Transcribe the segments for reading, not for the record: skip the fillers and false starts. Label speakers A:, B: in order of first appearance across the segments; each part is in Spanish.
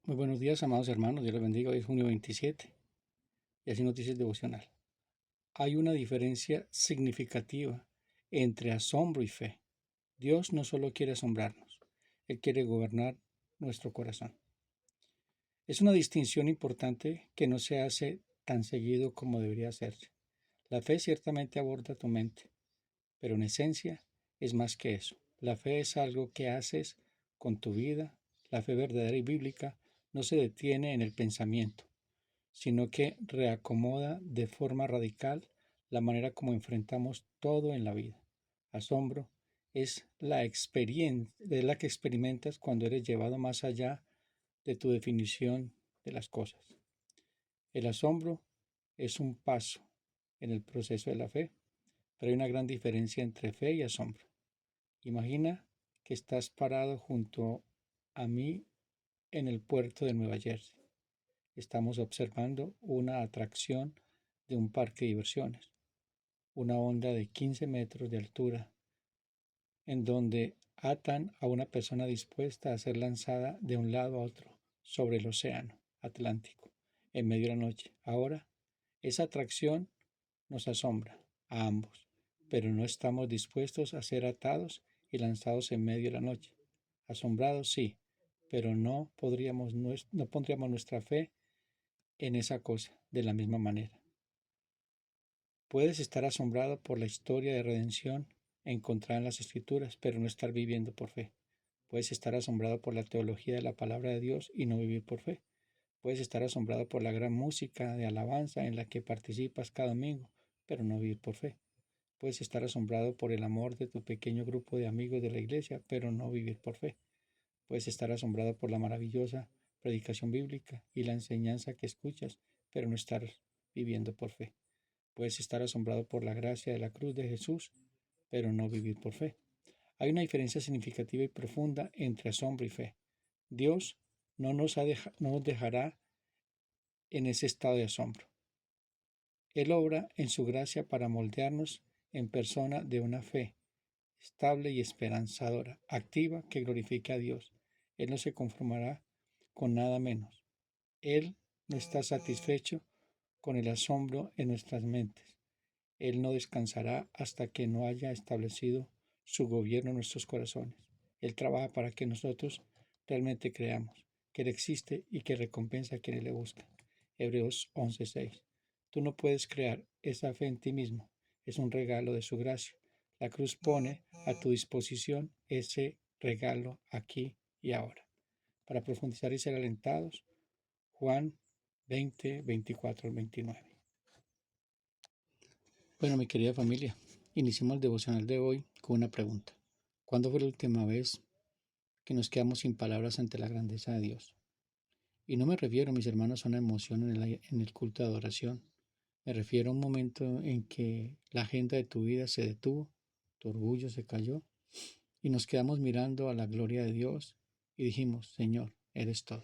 A: Muy buenos días, amados hermanos. Dios les bendiga. Hoy es junio 27 y así noticias devocional. Hay una diferencia significativa entre asombro y fe. Dios no solo quiere asombrarnos, Él quiere gobernar nuestro corazón. Es una distinción importante que no se hace tan seguido como debería hacerse. La fe ciertamente aborda tu mente, pero en esencia es más que eso. La fe es algo que haces con tu vida. La fe verdadera y bíblica no se detiene en el pensamiento, sino que reacomoda de forma radical la manera como enfrentamos todo en la vida. Asombro es la experiencia de la que experimentas cuando eres llevado más allá de tu definición de las cosas. El asombro es un paso en el proceso de la fe, pero hay una gran diferencia entre fe y asombro. Imagina que estás parado junto a mí en el puerto de Nueva Jersey. Estamos observando una atracción de un parque de diversiones, una onda de 15 metros de altura, en donde atan a una persona dispuesta a ser lanzada de un lado a otro sobre el océano Atlántico en medio de la noche. Ahora, esa atracción nos asombra a ambos, pero no estamos dispuestos a ser atados y lanzados en medio de la noche. Asombrados sí, pero no pondríamos nuestra fe en esa cosa de la misma manera. Puedes estar asombrado por la historia de redención encontrada en las Escrituras, pero no estar viviendo por fe. Puedes estar asombrado por la teología de la palabra de Dios y no vivir por fe. Puedes estar asombrado por la gran música de alabanza en la que participas cada domingo, pero no vivir por fe. Puedes estar asombrado por el amor de tu pequeño grupo de amigos de la iglesia, pero no vivir por fe. Puedes estar asombrado por la maravillosa predicación bíblica y la enseñanza que escuchas, pero no estar viviendo por fe. Puedes estar asombrado por la gracia de la cruz de Jesús, pero no vivir por fe. Hay una diferencia significativa y profunda entre asombro y fe. Dios no nos dejará en ese estado de asombro. Él obra en su gracia para moldearnos en persona de una fe estable y esperanzadora, activa, que glorifique a Dios. Él no se conformará con nada menos. Él no está satisfecho con el asombro en nuestras mentes. Él no descansará hasta que no haya establecido su gobierno en nuestros corazones. Él trabaja para que nosotros realmente creamos que Él existe y que recompensa a quienes le buscan. Hebreos 11:6. Tú no puedes crear esa fe en ti mismo. Es un regalo de su gracia. La cruz pone a tu disposición ese regalo aquí y ahora. Para profundizar y ser alentados, Juan 20:24-29. Bueno, mi querida familia, iniciamos el devocional de hoy con una pregunta. ¿Cuándo fue la última vez que nos quedamos sin palabras ante la grandeza de Dios? Y no me refiero, mis hermanos, a una emoción en el culto de adoración. Me refiero a un momento en que la agenda de tu vida se detuvo, tu orgullo se cayó y nos quedamos mirando a la gloria de Dios y dijimos, Señor, eres todo.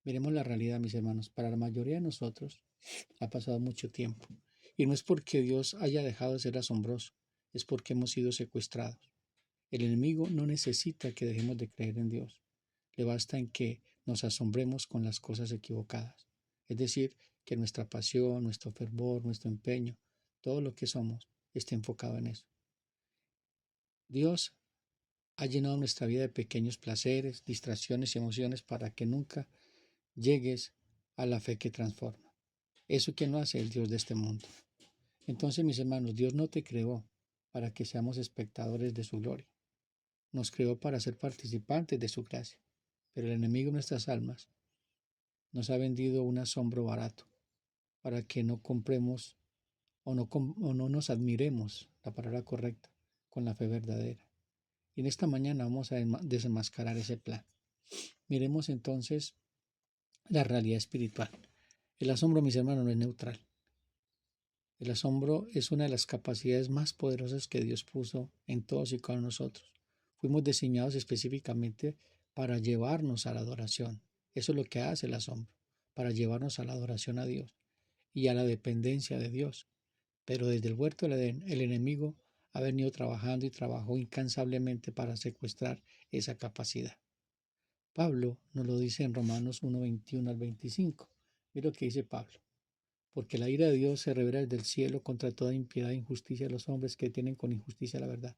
A: Miremos la realidad, mis hermanos. Para la mayoría de nosotros ha pasado mucho tiempo. Y no es porque Dios haya dejado de ser asombroso, es porque hemos sido secuestrados. El enemigo no necesita que dejemos de creer en Dios. Le basta en que nos asombremos con las cosas equivocadas. Es decir, que nuestra pasión, nuestro fervor, nuestro empeño, todo lo que somos, esté enfocado en eso. Dios ha llenado nuestra vida de pequeños placeres, distracciones y emociones para que nunca llegues a la fe que transforma. Eso que no hace el Dios de este mundo. Entonces, mis hermanos, Dios no te creó para que seamos espectadores de su gloria. Nos creó para ser participantes de su gracia. Pero el enemigo de nuestras almas nos ha vendido un asombro barato para que no compremos o no nos admiremos, la palabra correcta, con la fe verdadera. Y en esta mañana vamos a desenmascarar ese plan. Miremos entonces la realidad espiritual. El asombro, mis hermanos, no es neutral. El asombro es una de las capacidades más poderosas que Dios puso en todos y cada uno de nosotros. Fuimos diseñados específicamente para llevarnos a la adoración. Eso es lo que hace el asombro, para llevarnos a la adoración a Dios y a la dependencia de Dios. Pero desde el huerto del Edén, el enemigo ha venido trabajando y trabajó incansablemente para secuestrar esa capacidad. Pablo nos lo dice en Romanos 1, 21 al 25. Mira lo que dice Pablo. Porque la ira de Dios se revela desde el cielo contra toda impiedad e injusticia de los hombres que tienen con injusticia la verdad.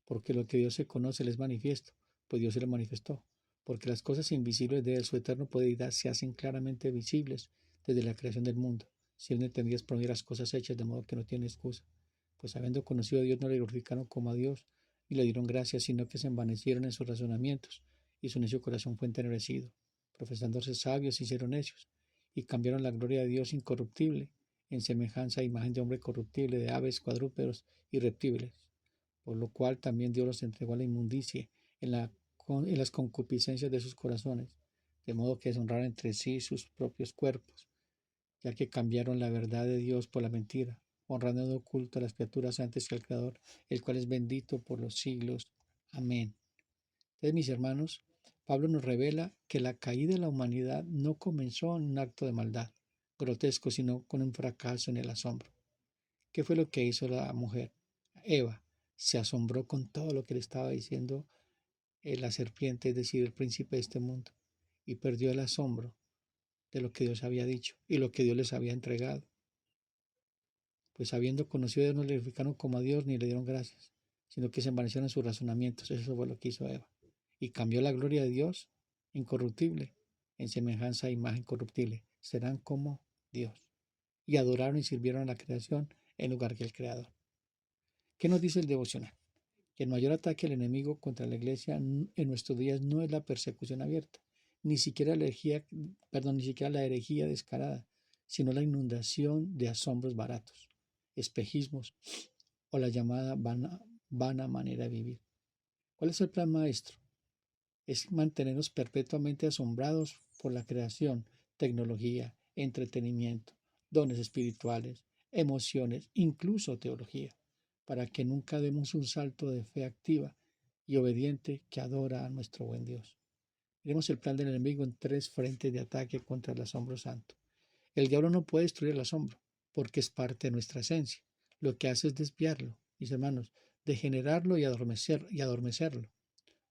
A: Porque lo que Dios se conoce les manifiesto, pues Dios se lo manifestó. Porque las cosas invisibles de su eterno poder y gracia se hacen claramente visibles desde la creación del mundo, siendo entendidas por medio de las cosas hechas, de modo que no tiene excusa. Pues habiendo conocido a Dios, no le glorificaron como a Dios, ni le dieron gracias, sino que se envanecieron en sus razonamientos, y su necio corazón fue entenebrecido. Profesándose sabios, se hicieron necios, y cambiaron la gloria de Dios incorruptible en semejanza e imagen de hombre corruptible, de aves, cuadrúpedos y reptiles, por lo cual también Dios los entregó a la inmundicia en las concupiscencias de sus corazones, de modo que deshonraran entre sí sus propios cuerpos, ya que cambiaron la verdad de Dios por la mentira, honrando en oculto a las criaturas antes que al Creador, el cual es bendito por los siglos. Amén. Entonces, mis hermanos, Pablo nos revela que la caída de la humanidad no comenzó en un acto de maldad grotesco, sino con un fracaso en el asombro. ¿Qué fue lo que hizo la mujer? Eva se asombró con todo lo que le estaba diciendo la serpiente, es decir, el príncipe de este mundo, y perdió el asombro de lo que Dios había dicho y lo que Dios les había entregado. Pues habiendo conocido a Dios, no le glorificaron como a Dios ni le dieron gracias, sino que se envanecieron en sus razonamientos. Eso fue lo que hizo Eva. Y cambió la gloria de Dios incorruptible en semejanza a imagen corruptible. Serán como Dios. Y adoraron y sirvieron a la creación en lugar que el Creador. ¿Qué nos dice el devocional? Que el mayor ataque del enemigo contra la iglesia en nuestros días no es la persecución abierta, ni siquiera la herejía descarada, sino la inundación de asombros baratos, espejismos o la llamada vana manera de vivir. ¿Cuál es el plan maestro? Es mantenernos perpetuamente asombrados por la creación, tecnología, entretenimiento, dones espirituales, emociones, incluso teología, para que nunca demos un salto de fe activa y obediente que adora a nuestro buen Dios. Veremos el plan del enemigo en 3 frentes de ataque contra el asombro santo. El diablo no puede destruir el asombro, porque es parte de nuestra esencia. Lo que hace es desviarlo, mis hermanos, degenerarlo y adormecerlo.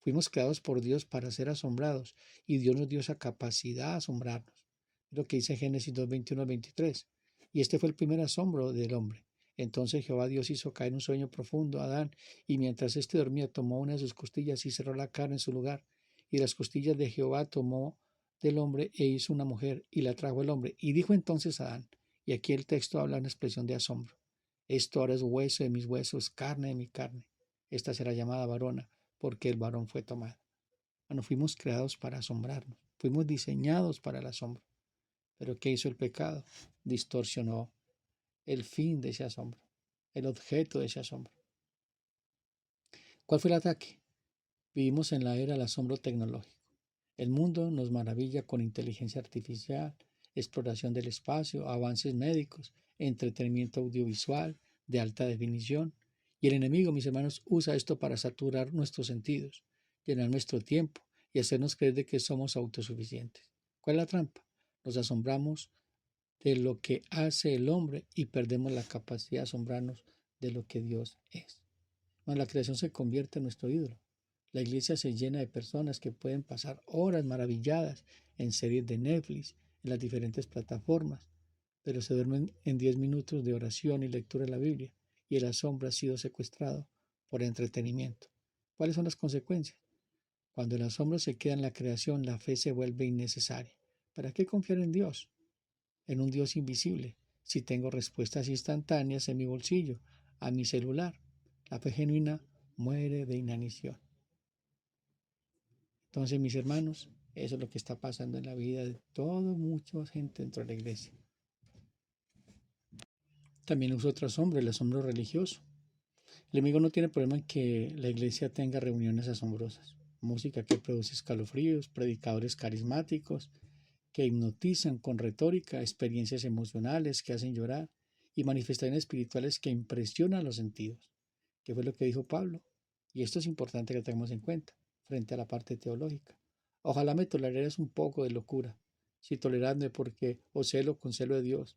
A: Fuimos creados por Dios para ser asombrados y Dios nos dio esa capacidad de asombrarnos. Lo que dice Génesis 2, 21 al 23. Y este fue el primer asombro del hombre. Entonces Jehová Dios hizo caer un sueño profundo a Adán, y mientras éste dormía tomó una de sus costillas y cerró la carne en su lugar. Y las costillas de Jehová tomó del hombre e hizo una mujer y la trajo el hombre. Y dijo entonces a Adán, y aquí el texto habla una expresión de asombro: esto ahora es hueso de mis huesos, carne de mi carne. Esta será llamada varona, porque el varón fue tomado. Bueno, fuimos creados para asombrarnos, fuimos diseñados para el asombro. Pero ¿qué hizo el pecado? Distorsionó el fin de ese asombro, el objeto de ese asombro. ¿Cuál fue el ataque? Vivimos en la era del asombro tecnológico. El mundo nos maravilla con inteligencia artificial, exploración del espacio, avances médicos, entretenimiento audiovisual de alta definición. Y el enemigo, mis hermanos, usa esto para saturar nuestros sentidos, llenar nuestro tiempo y hacernos creer de que somos autosuficientes. ¿Cuál es la trampa? Nos asombramos de lo que hace el hombre y perdemos la capacidad de asombrarnos de lo que Dios es. Bueno, la creación se convierte en nuestro ídolo. La iglesia se llena de personas que pueden pasar horas maravilladas en series de Netflix, en las diferentes plataformas, pero se duermen en 10 minutos de oración y lectura de la Biblia, y el asombro ha sido secuestrado por entretenimiento. ¿Cuáles son las consecuencias? Cuando el asombro se queda en la creación, la fe se vuelve innecesaria. ¿Para qué confiar en Dios? En un Dios invisible, si tengo respuestas instantáneas en mi bolsillo, a mi celular. La fe genuina muere de inanición. Entonces, mis hermanos, eso es lo que está pasando en la vida de mucha gente dentro de la iglesia. También usa otro asombro, el asombro religioso. El enemigo no tiene problema en que la iglesia tenga reuniones asombrosas, música que produce escalofríos, predicadores carismáticos que hipnotizan con retórica, experiencias emocionales que hacen llorar y manifestaciones espirituales que impresionan los sentidos, que fue lo que dijo Pablo. Y esto es importante que tengamos en cuenta frente a la parte teológica. Ojalá me toleraras un poco de locura, si toleradme porque os celo con celo de Dios,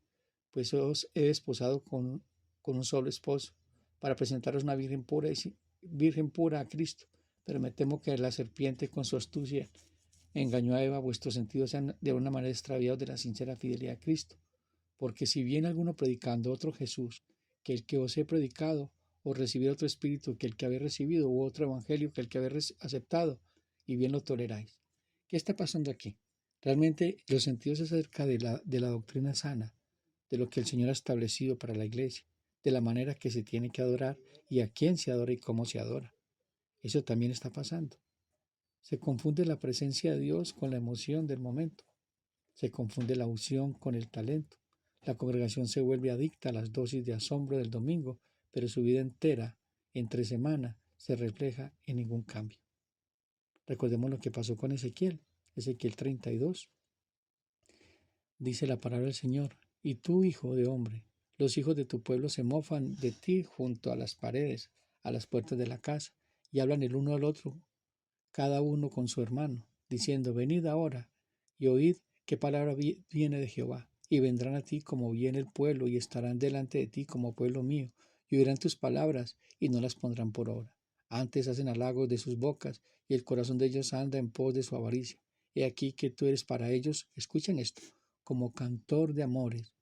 A: pues os he desposado con un solo esposo, para presentaros una virgen pura a Cristo. Pero me temo que la serpiente con su astucia engañó a Eva, vuestros sentidos sean de una manera extraviados de la sincera fidelidad a Cristo. Porque si viene alguno predicando otro Jesús que el que os he predicado, o recibir otro espíritu que el que habéis recibido, u otro evangelio que el que habéis aceptado, y bien lo toleráis. ¿Qué está pasando aquí? Realmente los sentidos acerca de la doctrina sana, de lo que el Señor ha establecido para la iglesia, de la manera que se tiene que adorar y a quién se adora y cómo se adora. Eso también está pasando. Se confunde la presencia de Dios con la emoción del momento. Se confunde la unción con el talento. La congregación se vuelve adicta a las dosis de asombro del domingo, pero su vida entera, entre semana, se refleja en ningún cambio. Recordemos lo que pasó con Ezequiel. Ezequiel 32. Dice la palabra del Señor: y tú, hijo de hombre, los hijos de tu pueblo se mofan de ti junto a las paredes, a las puertas de la casa, y hablan el uno al otro, cada uno con su hermano, diciendo: venid ahora y oíd qué palabra viene de Jehová. Y vendrán a ti como viene el pueblo, y estarán delante de ti como pueblo mío, y oirán tus palabras, y no las pondrán por obra. Antes hacen halagos de sus bocas, y el corazón de ellos anda en pos de su avaricia. He aquí que tú eres para ellos, escuchen esto, como cantor de amores,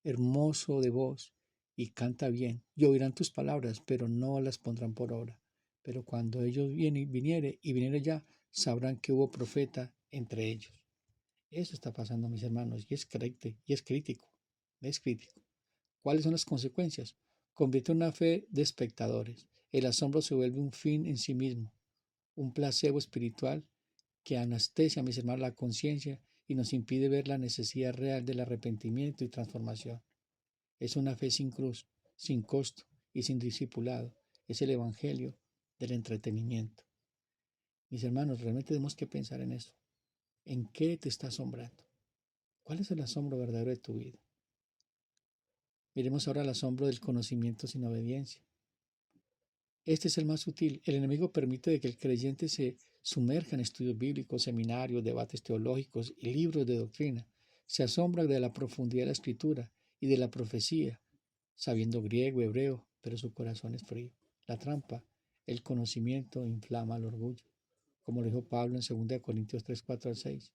A: hermoso de voz, y canta bien, y oirán tus palabras, pero no las pondrán por obra. Pero cuando ellos viniere ya, sabrán que hubo profeta entre ellos. Eso está pasando, mis hermanos, y es crítico, es crítico. ¿Cuáles son las consecuencias? Convierte una fe de espectadores. El asombro se vuelve un fin en sí mismo, un placebo espiritual que anestesia, mis hermanos, la conciencia y nos impide ver la necesidad real del arrepentimiento y transformación. Es una fe sin cruz, sin costo y sin discipulado. Es el evangelio del entretenimiento. Mis hermanos, realmente tenemos que pensar en eso. ¿En qué te está asombrando? ¿Cuál es el asombro verdadero de tu vida? Miremos ahora el asombro del conocimiento sin obediencia. Este es el más sutil. El enemigo permite de que el creyente se sumerja en estudios bíblicos, seminarios, debates teológicos y libros de doctrina. Se asombra de la profundidad de la escritura y de la profecía, sabiendo griego, hebreo, pero su corazón es frío. La trampa, el conocimiento inflama el orgullo, como lo dijo Pablo en 2 Corintios 3, 4 al 6.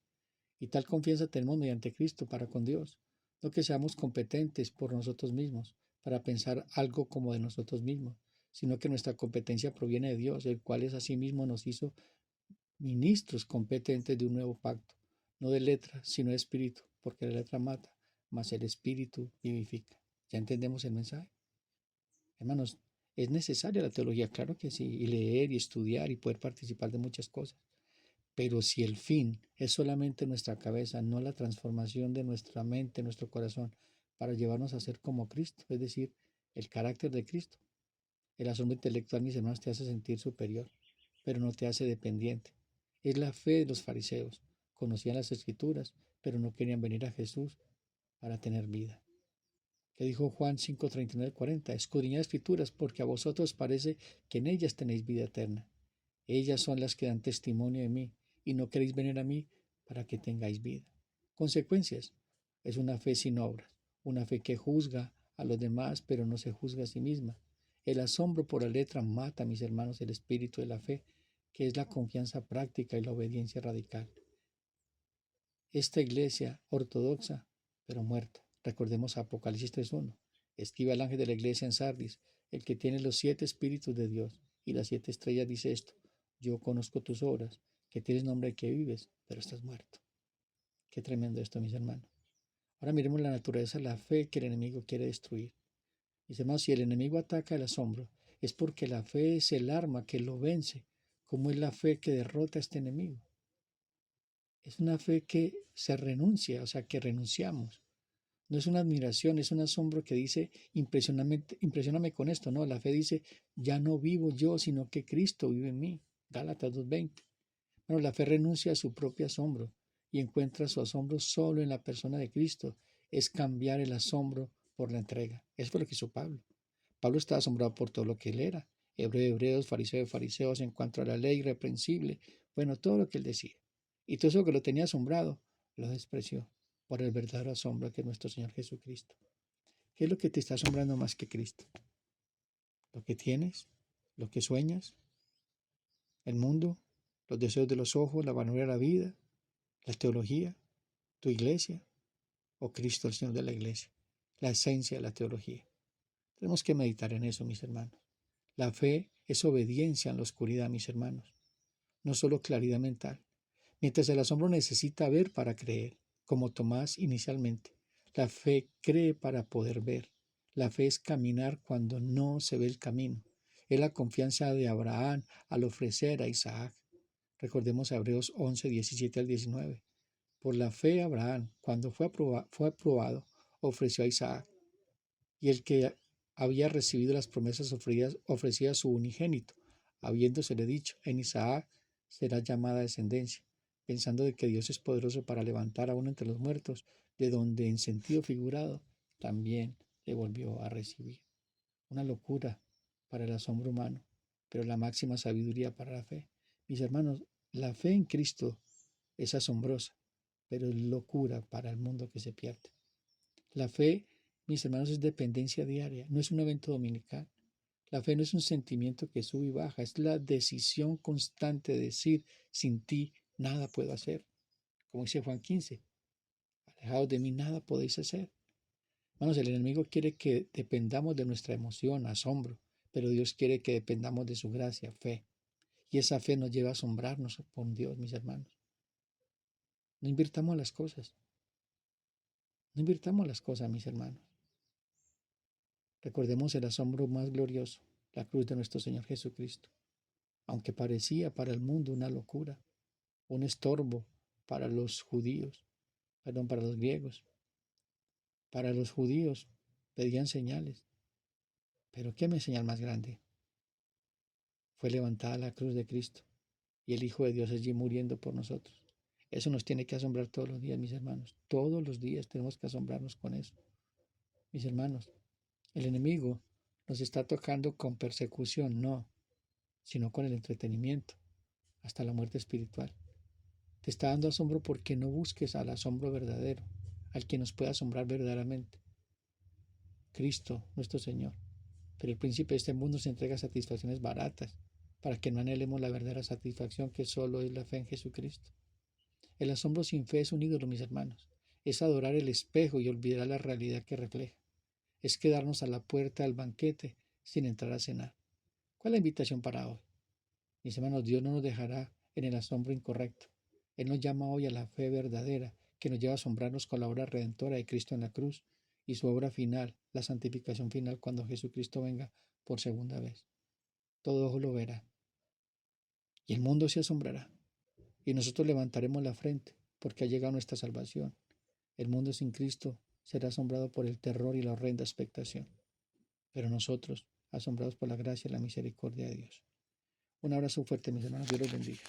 A: Y tal confianza tenemos mediante Cristo para con Dios, no que seamos competentes por nosotros mismos, para pensar algo como de nosotros mismos, sino que nuestra competencia proviene de Dios, el cual es asimismo nos hizo ministros competentes de un nuevo pacto, no de letra, sino de espíritu, porque la letra mata, mas el espíritu vivifica. ¿Ya entendemos el mensaje? Hermanos, ¿es necesaria la teología? Claro que sí, y leer y estudiar y poder participar de muchas cosas. Pero si el fin es solamente nuestra cabeza, no la transformación de nuestra mente, nuestro corazón, para llevarnos a ser como Cristo, es decir, el carácter de Cristo. El asombro intelectual, mis hermanos, te hace sentir superior, pero no te hace dependiente. Es la fe de los fariseos. Conocían las escrituras, pero no querían venir a Jesús para tener vida. ¿Qué dijo Juan 5:39-40? Escudriñad escrituras, porque a vosotros parece que en ellas tenéis vida eterna. Ellas son las que dan testimonio de mí, y no queréis venir a mí para que tengáis vida. Consecuencias. Es una fe sin obras, una fe que juzga a los demás, pero no se juzga a sí misma. El asombro por la letra mata, mis hermanos, el espíritu de la fe, que es la confianza práctica y la obediencia radical. Esta iglesia ortodoxa, pero muerta. Recordemos Apocalipsis 3:1. Escribe al ángel de la iglesia en Sardis, el que tiene los 7 espíritus de Dios y las 7 estrellas, dice esto: yo conozco tus obras, que tienes nombre de que vives, pero estás muerto. Qué tremendo esto, mis hermanos. Ahora miremos la naturaleza de la fe que el enemigo quiere destruir. Mis hermanos, si el enemigo ataca el asombro, es porque la fe es el arma que lo vence. ¿Cómo es la fe que derrota a este enemigo? Es una fe que se renuncia, o sea, que renunciamos. No es una admiración, es un asombro que dice: impresioname con esto. No, la fe dice: ya no vivo yo, sino que Cristo vive en mí. Gálatas 2:20. Bueno, la fe renuncia a su propio asombro y encuentra su asombro solo en la persona de Cristo. Es cambiar el asombro por la entrega. Eso fue lo que hizo Pablo. Pablo estaba asombrado por todo lo que él era. Hebreo de hebreos, fariseo de fariseos, en cuanto a la ley irreprensible. Bueno, todo lo que él decía. Y todo eso que lo tenía asombrado, lo despreció por el verdadero asombro que es nuestro Señor Jesucristo. ¿Qué es lo que te está asombrando más que Cristo? ¿Lo que tienes? ¿Lo que sueñas? ¿El mundo? ¿Los deseos de los ojos? ¿La vanidad de la vida? ¿La teología, tu iglesia o Cristo, el Señor de la iglesia? La esencia de la teología. Tenemos que meditar en eso, mis hermanos. La fe es obediencia en la oscuridad, mis hermanos, no solo claridad mental. Mientras el asombro necesita ver para creer, como Tomás inicialmente, la fe cree para poder ver. La fe es caminar cuando no se ve el camino. Es la confianza de Abraham al ofrecer a Isaac. Recordemos Hebreos 11, 17 al 19. Por la fe Abraham, cuando fue aprobado, ofreció a Isaac. Y el que había recibido las promesas ofrecía a su unigénito, habiéndosele dicho, en Isaac será llamada descendencia, pensando de que Dios es poderoso para levantar a uno entre los muertos, de donde en sentido figurado también le volvió a recibir. Una locura para el asombro humano, pero la máxima sabiduría para la fe. Mis hermanos, la fe en Cristo es asombrosa, pero es locura para el mundo que se pierde. La fe, mis hermanos, es dependencia diaria, no es un evento dominical. La fe no es un sentimiento que sube y baja, es la decisión constante de decir, sin ti nada puedo hacer. Como dice Juan 15, alejados de mí nada podéis hacer. Hermanos, el enemigo quiere que dependamos de nuestra emoción, asombro, pero Dios quiere que dependamos de su gracia, fe. Y esa fe nos lleva a asombrarnos por Dios, mis hermanos. No invirtamos las cosas. No invirtamos las cosas, mis hermanos. Recordemos el asombro más glorioso, la cruz de nuestro Señor Jesucristo. Aunque parecía para el mundo una locura, un estorbo para los judíos, perdón, para los griegos. Para los judíos pedían señales, pero ¿qué me señal más grande? Fue levantada la cruz de Cristo y el Hijo de Dios allí muriendo por nosotros. Eso nos tiene que asombrar todos los días, mis hermanos. Todos los días tenemos que asombrarnos con eso. Mis hermanos, el enemigo nos está tocando con persecución, no, sino con el entretenimiento, hasta la muerte espiritual. Te está dando asombro porque no busques al asombro verdadero, al que nos pueda asombrar verdaderamente. Cristo, nuestro Señor. Pero el príncipe de este mundo se entrega satisfacciones baratas para que no anhelemos la verdadera satisfacción que solo es la fe en Jesucristo. El asombro sin fe es un ídolo, mis hermanos. Es adorar el espejo y olvidar la realidad que refleja. Es quedarnos a la puerta del banquete sin entrar a cenar. ¿Cuál es la invitación para hoy? Mis hermanos, Dios no nos dejará en el asombro incorrecto. Él nos llama hoy a la fe verdadera que nos lleva a asombrarnos con la obra redentora de Cristo en la cruz y su obra final, la santificación final cuando Jesucristo venga por segunda vez. Todo ojo lo verá y el mundo se asombrará y nosotros levantaremos la frente porque ha llegado nuestra salvación. El mundo sin Cristo será asombrado por el terror y la horrenda expectación, pero nosotros, asombrados por la gracia y la misericordia de Dios. Un abrazo fuerte, mis hermanos. Dios los bendiga.